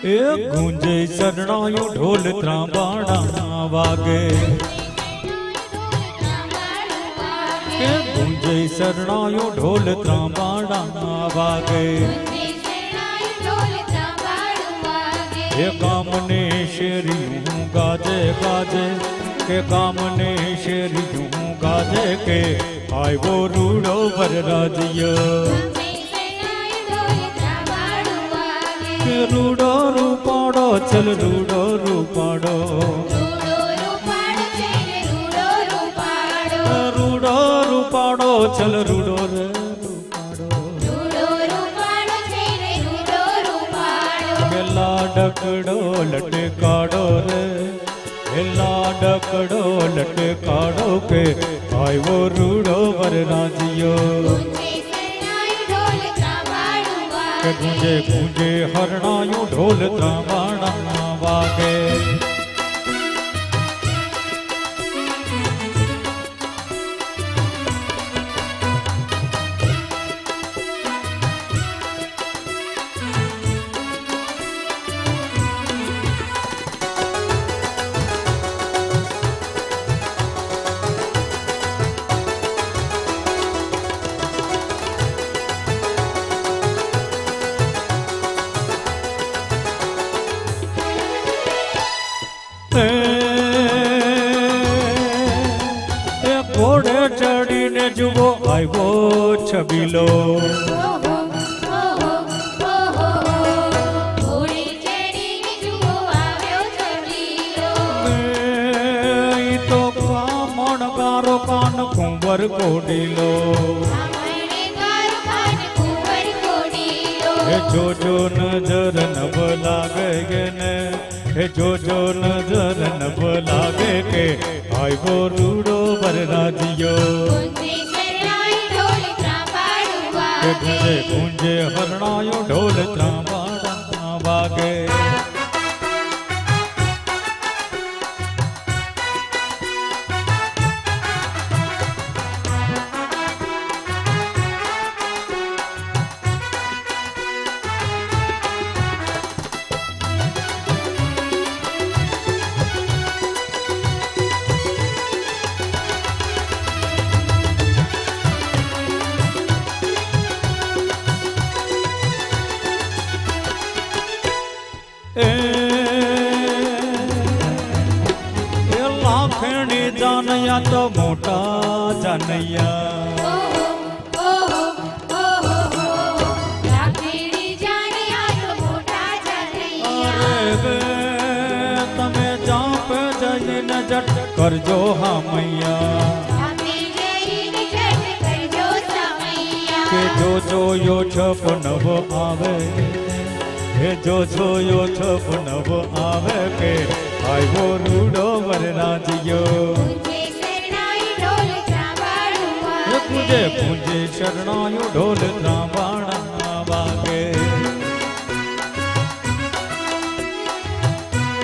એ ગુંજે શરણાયું ઢોલ ત્રાંબાણા વાગે એ ગુંજે શરણાયું ઢોલ ત્રાંબાણા વાગે એ કામને શેરિયું ગાજે ગાજે કે કામને શેરિયું ગાજે કે આવ્યો રૂડો વરરાજ્ય રૂડો રૂપાડો ચલ રૂડો રૂપાડો રૂડો રૂપાડો ચલ રૂડો રે લાડકડો લટકાડો રે લાડકડો લટકાડો કે આવ્યો રૂડો વરરાજ્યો ગુંજે ગુંજે હરણાયું ઢોલ ત્રાંબાણા વાગે ઘોડે ચડીને જુઓ આવ્યો છબીલો તો કામણગારો કાન કુંવર કોડીલો જોજો નજર નભ લાગે ને હે જોજો નજર નભ લાગે કે આવ્યો રૂડો વરરાજ્યો ગુંજે ગુંજે હરણાયો ઢોલ ત્રાંબાણા વાગે લાખણી જાનૈયા તો મોટા જાનૈયા તમે જાપ જઈને જટ કરજો હામૈયા કે જો જોયો છપ નવ આવે હે જો જોયો છપ નવ આવે કે આવ્યો રૂડો વરરાજ્યો પૂજે પૂજે શરણાયું ઢોલ ત્રાંબાણા